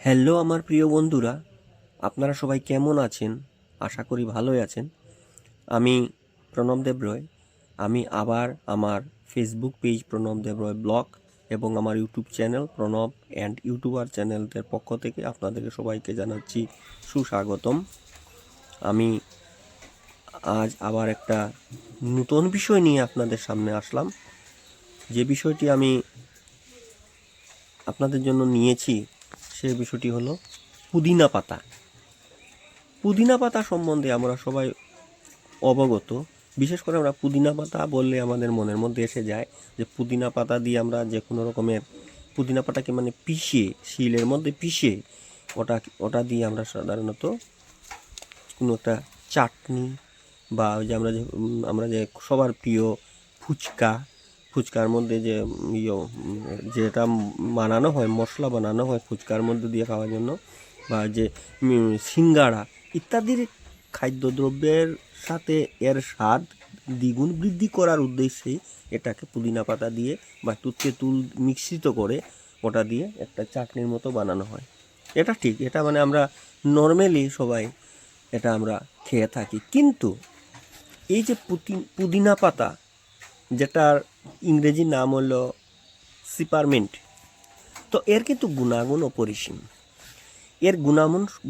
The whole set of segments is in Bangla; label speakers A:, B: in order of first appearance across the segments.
A: হ্যালো আমার প্রিয় বন্ধুরা, আপনারা সবাই কেমন আছেন? আশা করি ভালোই আছেন। আমি প্রণব দেব রয়। আমি আবার আমার Facebook page Pranab Dev Roy blog এবং আমার YouTube channel Pranab and YouTuber চ্যানেলদের পক্ষ থেকে আপনাদেরকে সবাইকে জানাচ্ছি সুস্বাগতম। আমি আজ আবার একটা নতুন বিষয় নিয়ে আপনাদের সামনে আসলাম। যে বিষয়টি আমি আপনাদের জন্য নিয়েছি সেই বিষয়টি হলো পুদিনা পাতা। পুদিনা পাতা সম্বন্ধে আমরা সবাই অবগত। বিশেষ করে আমরা পুদিনা পাতা বললে আমাদের মনের মধ্যে এসে যায় যে পুদিনা পাতা দিয়ে আমরা যে কোনো রকমের পুদিনা পাতাকে পিষে শিলের মধ্যে পিষে ওটা ওটা দিয়ে আমরা সাধারণত কোনো একটা চাটনি বা ওই যে আমরা যে সবার প্রিয় ফুচকার মধ্যে যে যেটা বানানো হয়, মশলা বানানো হয় ফুচকার মধ্যে দিয়ে খাওয়ার জন্য, বা যে সিঙ্গাড়া ইত্যাদির খাদ্যদ্রব্যের সাথে এর স্বাদ দ্বিগুণ বৃদ্ধি করার উদ্দেশ্যে এটাকে পুদিনা পাতা দিয়ে বা একটু তেঁতুল মিশ্রিত করে ওটা দিয়ে একটা চাটনির মতো বানানো হয়। এটা ঠিক, এটা আমরা নর্মালি সবাই এটা আমরা খেয়ে থাকি। কিন্তু এই যে পুদিনা পাতা, যেটার ইংরেজি নাম হলো সিপারমিন্ট, তো এর কিন্তু গুণাগুণ অপরিসীম। এর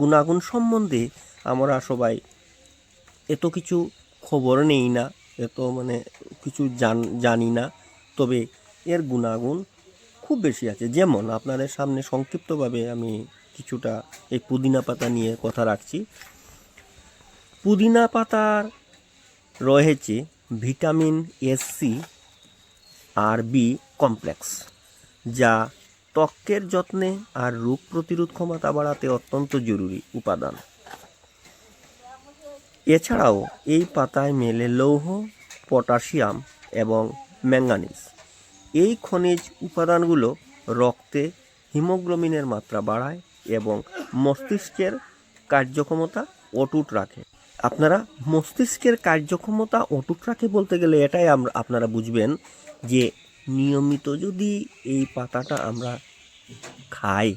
A: গুণাগুণ সম্বন্ধে আমরা সবাই এত কিছু খবর নেই না, এত কিছু জানি না। তবে এর গুণাগুণ খুব বেশি আছে। যেমন আপনাদের সামনে সংক্ষিপ্তভাবে আমি কিছুটা এই পুদিনা পাতা নিয়ে কথা রাখছি। পুদিনা পাতার রয়েছে ভিটামিন সি আর বি কমপ্লেক্স, যা ত্বকের যত্নে আর রোগ প্রতিরোধ ক্ষমতা বাড়াতে অত্যন্ত জরুরি উপাদান। এছাড়াও এই পাতায় মেলে লৌহ, পটাশিয়াম এবং ম্যাঙ্গানিজ। এই খনিজ উপাদানগুলো রক্তে হিমোগ্লোবিনের মাত্রা বাড়ায় এবং মস্তিষ্কের কার্যক্ষমতা অটুট রাখে। আপনারা মস্তিষ্কের কার্যক্ষমতা অটুট রাখে বলতে গেলে এটাই আপনারা বুঝবেন যে নিয়মিত যদি এই পাতাটা আমরা খাই,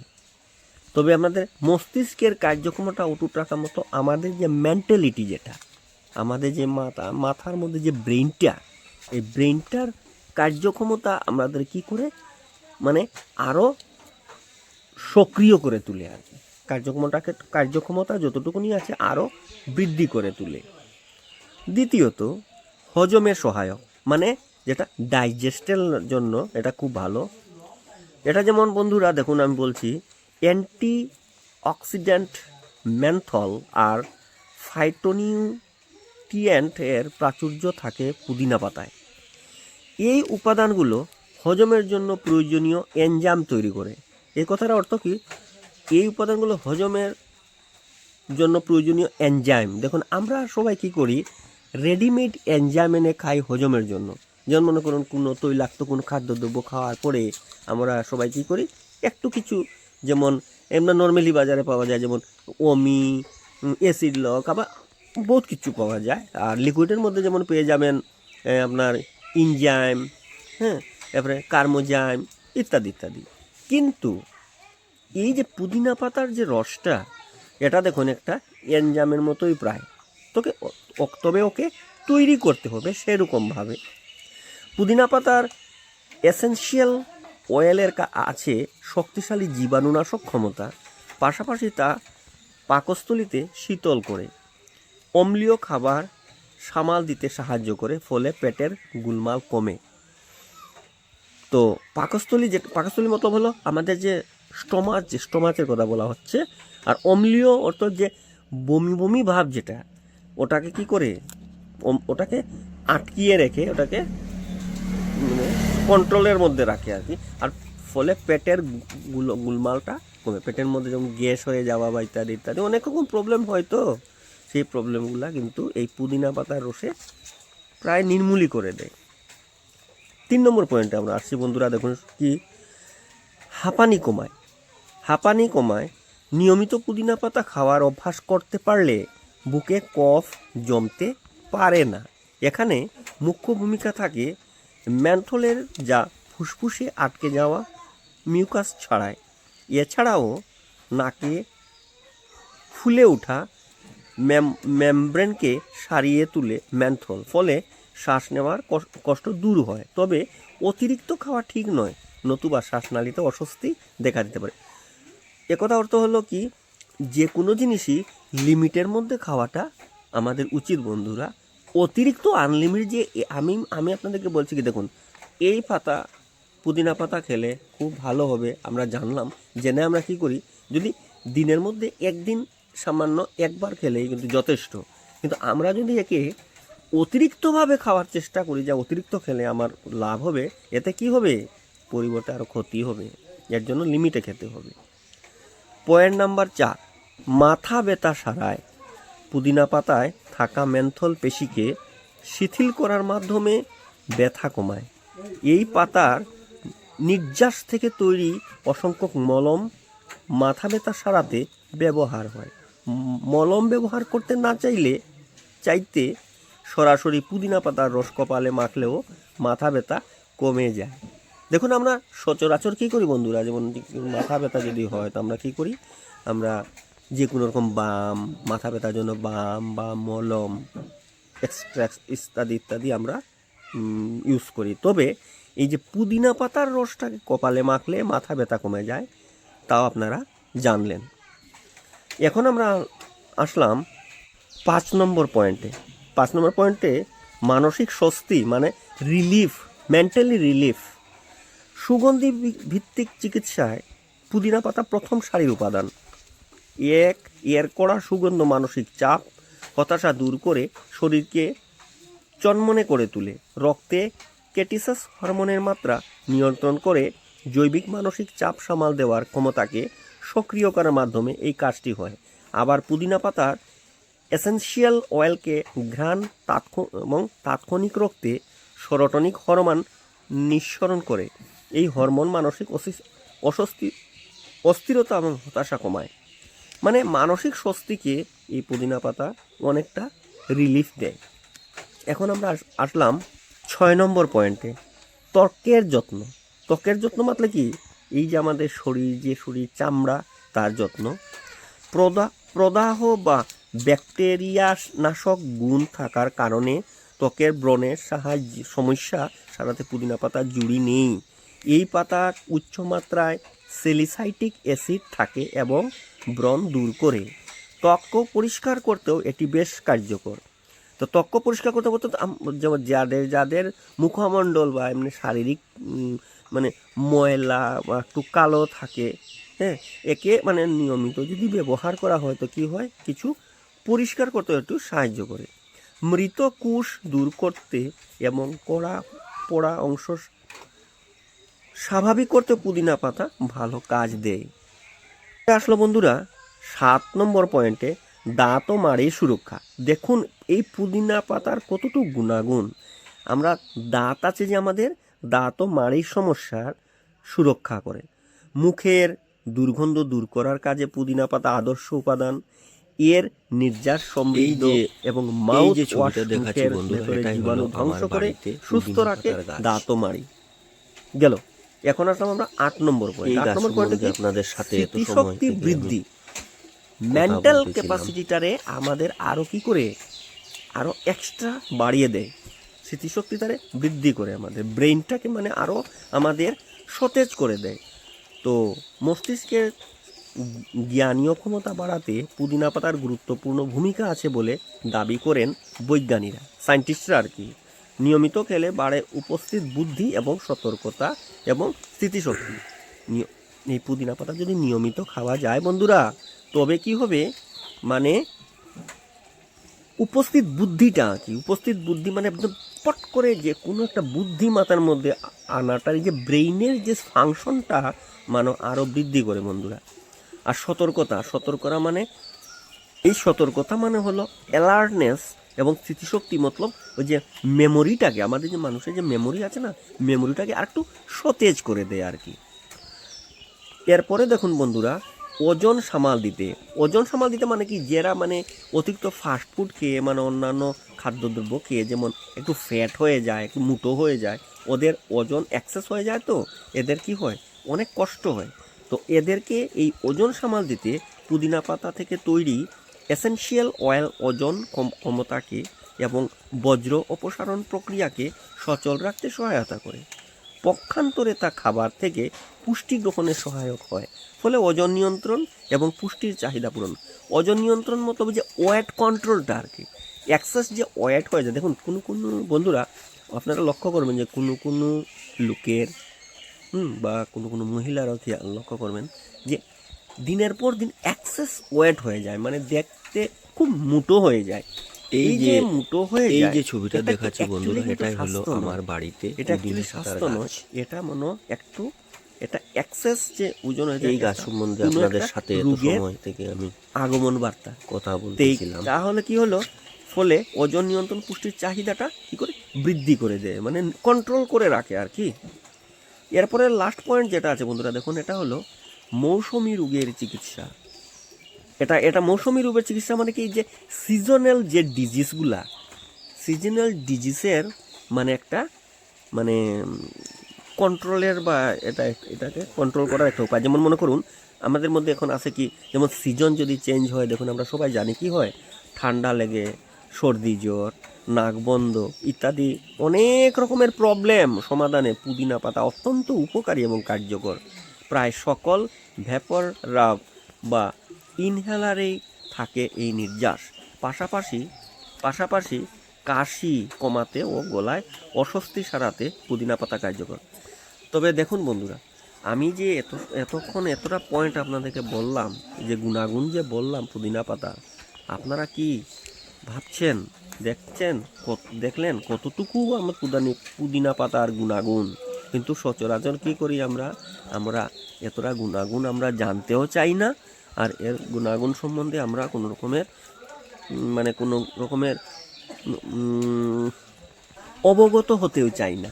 A: তবে আমাদের মস্তিষ্কের কার্যক্ষমতা অটুট রাখার মতো আমাদের যে মেন্টালিটি, যেটা আমাদের যে মাথার মধ্যে যে ব্রেনটা, এই ব্রেনটার কার্যক্ষমতা আমাদের কি করে আরও সক্রিয় করে তুলে আর কি। কার্যক্ষমতা যতটুকুনি আছে আরও বৃদ্ধি করে তুলে। দ্বিতীয়ত, হজমের সহায়ক, যেটা ডাইজেস্টের জন্য এটা খুব ভালো। এটা যেমন বন্ধুরা দেখুন, আমি বলছি অ্যান্টি অক্সিডেন্ট, মেন্থল আর ফাইটোনিউট্রিয়েন্ট এর প্রাচুর্য থাকে পুদিনা পাতায়। এই উপাদানগুলো হজমের জন্য প্রয়োজনীয় এনজাইম তৈরি করে। এই কথার অর্থ কি? এই উপাদানগুলো হজমের জন্য প্রয়োজনীয় এনজাইম, দেখুন আমরা সবাই কি করি, রেডিমেড এনজাইম এনে খাই হজমের জন্য। যেমন মনে করুন কোনো তৈলাক্ত কোনো খাদ্যদ্রব্য খাওয়ার পরে আমরা সবাই কী করি, একটু কিছু, যেমন এমনি নর্মালি বাজারে পাওয়া যায়, যেমন ওমি, অ্যাসিড লক, আবার বহুত কিছু পাওয়া যায়। আর লিকুইডের মধ্যে যেমন পেয়ে যাবেন আপনার ইনজাইম, হ্যাঁ, তারপরে কার্মোজাইম ইত্যাদি ইত্যাদি। কিন্তু এই যে পুদিনা পাতার যে রসটা, এটা দেখুন একটা এনজাইমের মতোই প্রায়, তবে ওকে তৈরি করতে হবে সেরকমভাবে। পুদিনা পাতার এসেনশিয়াল অয়েলের আছে শক্তিশালী জীবাণুনাশক ক্ষমতা, পাশাপাশি তা পাকস্থলীতে শীতল করে, অম্লীয় খাবার সামাল দিতে সাহায্য করে, ফলে পেটের গোলমাল কমে। তো পাকস্থলী মতলব হলো আমাদের যে স্টোমাচের কথা বলা হচ্ছে। আর অম্লীয় অর্থাৎ যে বমি বমি ভাব, যেটা ওটাকে কি করে, ওটাকে আটকিয়ে রেখে, ওটাকে কন্ট্রোলের মধ্যে রাখে আর কি। আর ফলে পেটের গোলমালটা কমে, পেটের মধ্যে যেমন গ্যাস হয়ে যাওয়া বা ইত্যাদি ইত্যাদি অনেক রকম প্রবলেম হয়, তো সেই প্রবলেমগুলো কিন্তু এই পুদিনা পাতার রসে প্রায় নির্মূলই করে দেয়। 3 নম্বর পয়েন্টে আমরা আসছি বন্ধুরা, দেখুন কি, হাঁপানি কমায়। নিয়মিত পুদিনা পাতা খাওয়ার অভ্যাস করতে পারলে বুকে কফ জমতে পারে না। এখানে মুখ্য ভূমিকা থাকে ম্যান্থলের, যা ফুসফুসে আটকে যাওয়া মিউকাস ছাড়ায়। এছাড়াও নাকে ফুলে ওঠা মেমব্রেনকে সারিয়ে তুলে মেন্থল, ফলে শ্বাস নেওয়ার কষ্ট দূর হয়। তবে অতিরিক্ত খাওয়া ঠিক নয়, নতুবা শ্বাসনালীতে অস্বস্তি দেখা দিতে পারে। একথা অর্থ হলো কি, যে কোনো জিনিসই লিমিটের মধ্যে খাওয়াটা আমাদের উচিত বন্ধুরা। অতিরিক্ত আনলিমিটেড যে আমি আপনাদেরকে বলছি কি, দেখুন এই পাতা পুদিনা পাতা খেলে খুব ভালো হবে আমরা জানলাম। জেনে আমরা কি করি, যদি দিনের মধ্যে একদিন সামান্য একবার খেলেই কিন্তু যথেষ্ট। কিন্তু আমরা যদি একে অতিরিক্তভাবে খাওয়ার চেষ্টা করি, যা অতিরিক্ত খেলে আমার লাভ হবে, এতে কি হবে, পরিবর্তে আরও ক্ষতি হবে। এর জন্য লিমিটে খেতে হবে। পয়েন্ট নাম্বার 4, মাথা ব্যথা সারায়। পুদিনা পাতায় থাকা মেন্থল পেশিকে শিথিল করার মাধ্যমে ব্যথা কমায়। এই পাতার নির্যাস থেকে তৈরি অসংখ্য মলম মাথা ব্যথা সারাতে ব্যবহার হয়। মলম ব্যবহার করতে না চাইতে সরাসরি পুদিনা পাতার রস কপালে মাখলেও মাথা ব্যথা কমে যায়। দেখুন আমরা সচরাচর কী করি বন্ধুরা, যেমন মাথা ব্যথা যদি হয় তো আমরা কী করি, আমরা যে কোনো রকম বাম, মাথা ব্যথার জন্য বাম বা মলম এক্সট্রাক্ট ইত্যাদি আমরা ইউজ করি। তবে এই যে পুদিনা পাতার রসটাকে কপালে মাখলে মাথা ব্যথা কমে যায়, তাও আপনারা জানলেন। এখন আমরা আসলাম 5 নম্বর পয়েন্টে। 5 নম্বর পয়েন্টে মানসিক স্বস্তি মানে রিলিফ, মেন্টালি রিলিফ। সুগন্ধি ভিত্তিক চিকিৎসায় পুদিনা পাতা প্রথম সারির উপাদান। এর কড়া সুগন্ধ মানসিক চাপ, হতাশা দূর করে শরীরকে চনমনে করে তোলে। রক্তে কেটিসাস হরমোনের মাত্রা নিয়ন্ত্রণ করে জৈবিক মানসিক চাপ সামাল দেওয়ার ক্ষমতাকে সক্রিয় করার মাধ্যমে এই কাজটি হয়। আবার পুদিনা পাতার এসেনশিয়াল অয়েলকে ঘ্রাণ এবং তাৎক্ষণিক রক্তে সেরোটোনিন হরমোন নিঃসরণ করে। এই হরমোন মানসিক অস্থিরতা এবং হতাশা কমায়। মানে মানসিক স্বস্তিকে এই পুদিনা পাতা অনেকটা রিলিফ দেয়। এখন আমরা আসলাম 6 নম্বর পয়েন্টে, ত্বকের যত্ন। ত্বকের যত্ন মানে কি, এই যে আমাদের শরীর চামড়া, তার যত্ন। প্রদাহ বা ব্যাকটেরিয়া নাশক গুণ থাকার কারণে ত্বকের ব্রণের সমস্যা সারাতে পুদিনা পাতার জুড়ি নেই। এই পাতার উচ্চমাত্রায় স্যালিসাইটিক অ্যাসিড থাকে এবং ব্রণ দূর করে। ত্বক পরিষ্কার করতেও এটি বেশ কার্যকর। তো ত্বক পরিষ্কার করতে যেমন যাদের মুখমণ্ডল বা এমনি শারীরিক মানে ময়লা বা একটু কালো থাকে, হ্যাঁ, একে মানে নিয়মিত যদি ব্যবহার করা হয় তো কী হয়, কিছু পরিষ্কার করতে একটু সাহায্য করে। মৃত কোষ দূর করতে এবং পোড়া অংশ স্বাভাবিক করতে পুদিনা পাতা ভালো কাজ দেয়। আসলো বন্ধুরা 7 নম্বর পয়েন্টে, দাঁত ও মাড়ির সুরক্ষা। দেখুন এই পুদিনা পাতার কতটুকু গুণাগুণ। আমরা দাঁত আছে যে আমাদের, দাঁত ও মাড়ির সমস্যার সুরক্ষা করে। মুখের দুর্গন্ধ দূর করার কাজে পুদিনা পাতা আদর্শ উপাদান। এর নির্যাস সমৃদ্ধ এবং মাউথ ওয়াশ মুখের ভেতরে জীবাণু ধ্বংস করে সুস্থ রাখে দাঁত ও মাড়ি। গেল। এখন আসলাম আমরা 8 নম্বর পয়েন্ট। 8 নম্বর পয়েন্টে আপনাদের সাথে স্মৃতিশক্তি বৃদ্ধি, মেন্টাল ক্যাপাসিটিটারে আমাদের আরও কি করে, আরও এক্সট্রা বাড়িয়ে দেয়। স্মৃতিশক্তিটারে বৃদ্ধি করে, আমাদের ব্রেইনটাকে মানে আরও আমাদের সতেজ করে দেয়। তো মস্তিষ্কের জ্ঞানীয় ক্ষমতা বাড়াতে পুদিনা পাতার গুরুত্বপূর্ণ ভূমিকা আছে বলে দাবি করেন বৈজ্ঞানিকরা, সায়েন্টিস্টরা আর কি। নিয়মিত খেলে বাড়ে উপস্থিত বুদ্ধি এবং সতর্কতা এবং স্মৃতিশক্তি। এই পুদিনা পাতা যদি নিয়মিত খাওয়া যায় বন্ধুরা, তবে কি হবে, মানে উপস্থিত বুদ্ধিটা কি, উপস্থিত বুদ্ধি মানে একদম পট করে যে কোনো একটা বুদ্ধি মাথার মধ্যে আনাটার, এই যে ব্রেইনের যে ফাংশনটা মানে আরও বৃদ্ধি করে বন্ধুরা। আর সতর্কতা মানে এই সতর্কতা মানে হলো অ্যালার্টনেস এবং স্মৃতিশক্তি, মতলব ওই যে মেমোরিটাকে, আমাদের যে মানুষের যে মেমোরি আছে না, মেমোরিটাকে আর একটু সতেজ করে দেয় আর কি। এরপরে দেখুন বন্ধুরা, ওজন সামাল দিতে মানে কি, যারা মানে অতিরিক্ত ফাস্টফুড খেয়ে মানে অন্যান্য খাদ্যদ্রব্য খেয়ে যেমন একটু ফ্যাট হয়ে যায়, একটু মুটো হয়ে যায়, ওদের ওজন এক্সেস হয়ে যায়, তো এদের কি হয়, অনেক কষ্ট হয়। তো এদেরকে এই ওজন সামাল দিতে পুদিনা পাতা থেকে তৈরি এসেনশিয়াল অয়েল ওজন ক্ষমতাকে এবং বজ্র অপসারণ প্রক্রিয়াকে সচল রাখতে সহায়তা করে। পক্ষান্তরে তা খাবার থেকে পুষ্টি গ্রহণে সহায়ক হয়, ফলে ওজন নিয়ন্ত্রণ এবং পুষ্টির চাহিদা পূরণ। ওজন নিয়ন্ত্রণ মতলব যে ওয়েট কন্ট্রোলটা আর কি, এক্সেস যে ওয়েট হয়ে যায়। দেখুন কোনো বন্ধুরা আপনারা লক্ষ্য করবেন যে কোনো লোকের বা কোনো মহিলারাও লক্ষ্য করবেন যে দিনের পর দিন এক্সেস ওয়েট হয়ে যায়, মানে দেখতে খুব মোটো হয়ে যায়। এই যে মোটো হয়ে যায়,
B: এই যে ছবিটা দেখাচ্ছি বন্ধুরা, এটাই হলো আমার বাড়িতে
A: এটা অ্যাকচুয়ালি স্বাস্থ্য নয়, এটা মনে একটু এটা এক্সেস যে ওজন হয়ে যায়।
B: এই গাছ সম্বন্ধে আপনাদের সাথে এত সময় থেকে আমি
A: আগমন বার্তা
B: কথা বলতেছিলাম।
A: তাহলে কি হলো, ফলে ওজন নিয়ন্ত্রণ পুষ্টির চাহিদাটা কি করে বৃদ্ধি করে দেয়, মানে কন্ট্রোল করে রাখে আর কি। এরপরে লাস্ট পয়েন্ট যেটা আছে বন্ধুরা, দেখুন এটা হলো মৌসুমী রোগের চিকিৎসা। এটা মৌসুমী রোগের চিকিৎসা মানে কি, যে সিজনাল যে ডিজিজগুলা, সিজনাল ডিজিজের মানে একটা মানে কন্ট্রোলের বা এটাকে কন্ট্রোল করার একটা উপায়। যেমন মনে করুন আমাদের মধ্যে এখন আছে কি, যেমন সিজন যদি চেঞ্জ হয়, দেখুন আমরা সবাই জানি কি হয়, ঠান্ডা লেগে, সর্দি জ্বর, নাক বন্ধ ইত্যাদি অনেক রকমের প্রবলেম সমাধানে পুদিনা পাতা অত্যন্ত উপকারী এবং কার্যকর। প্রায় সকল ভ্যাপর রাব বা ইনহেলারেই থাকে এই নির্যাস। পাশাপাশি কাশি কমাতে ও গলায় অস্বস্তি সারাতে পুদিনা পাতা কার্যকর। তবে দেখুন বন্ধুরা, আমি যে এতক্ষণ এতটা পয়েন্ট আপনাদেরকে বললাম, যে গুণাগুণ যে বললাম পুদিনা পাতা, আপনারা কি ভাবছেন, দেখলেন কতটুকু আমার পুদিনা পাতার গুণাগুণ? কিন্তু সচরাচর কি করি আমরা এতটা গুণাগুণ আমরা জানতেও চাই না, আর এর গুণাগুণ সম্বন্ধে আমরা কোনো রকমের অবগত হতেও চাই না।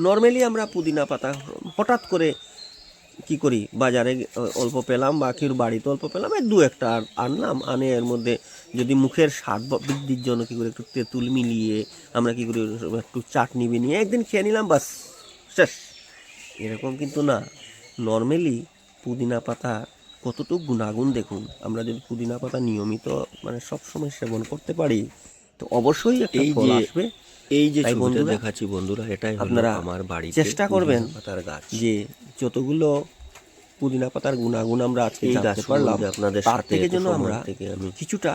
A: নর্মালি আমরা পুদিনা পাতা হঠাৎ করে কি করি, বাজারে অল্প পেলাম বা কেউ বাড়িতে অল্প পেলাম, দু একটা আনলাম, এর মধ্যে যদি মুখের স্বাদ বৃদ্ধির জন্য কি করে একটু তেঁতুল মিলিয়ে আমরা কি করি, একটু চাটনি বানিয়ে একদিন খেয়ে নিলাম, বাস শেষ। এরকম কিন্তু না। নর্মালি পুদিনা পাতা কতটুকু গুণাগুণ দেখুন। আমরা যদি পুদিনা পাতা নিয়মিত মানে সবসময় সেবন করতে পারি, তো অবশ্যই একটা ফল আসবে।
B: এই যে ছবিটা দেখাচ্ছি বন্ধুরা, এটাই
A: আপনারা
B: আমার বাড়িতে
A: চেষ্টা করবেন
B: পাতার গাছ,
A: যে যতগুলো পুদিনা পাতার গুণাগুণ আমরা আজকে জানতে পারলাম,
B: আপনাদের
A: তার থেকে যেন আমরা কিছুটা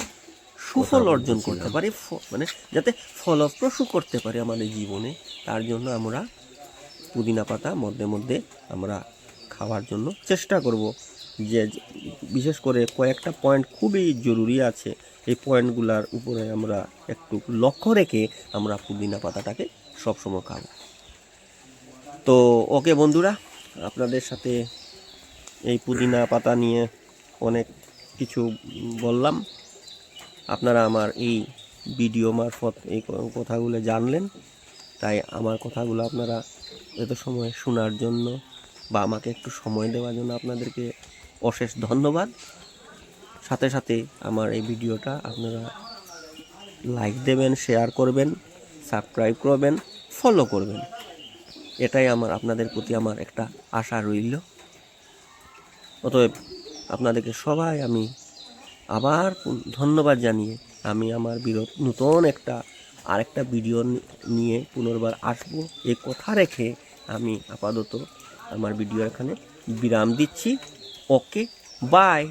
A: সুফল অর্জন করতে পারি, মানে যাতে ফলপ্রসূ করতে পারি আমাদের জীবনে। তার জন্য আমরা পুদিনা পাতা মধ্যে মধ্যে আমরা খাওয়ার জন্য চেষ্টা করব। যে বিশেষ করে কয়েকটা পয়েন্ট খুবই জরুরি আছে, এই পয়েন্টগুলোর উপরে আমরা একটু লক্ষ্য রেখে আমরা পুদিনা পাতাটাকে সবসময় খাব। তো ওকে বন্ধুরা, আপনাদের সাথে এই পুদিনা পাতা নিয়ে অনেক কিছু বললাম। আপনারা আমার এই ভিডিও মারফত এই কথাগুলো জানলেন, তাই আমার কথাগুলো আপনারা এত সময় শোনার জন্য বা আমাকে একটু সময় দেওয়ার জন্য আপনাদেরকে অশেষ ধন্যবাদ। সাথে সাথে আমার এই ভিডিওটা আপনারা লাইক দেবেন, শেয়ার করবেন, সাবস্ক্রাইব করবেন, ফলো করবেন। এটাই আপনাদের প্রতি আমার একটা আশা রইল। অতএব আপনাদেরকে সবাই আমি আবার ধন্যবাদ জানিয়ে আমি আমার নতুন আরেকটা ভিডিও নিয়ে পুনর্বার আসব, এই কথা রেখে আমি আপাতত আমার ভিডিও এখানে বিরাম দিচ্ছি। ওকে, বাই।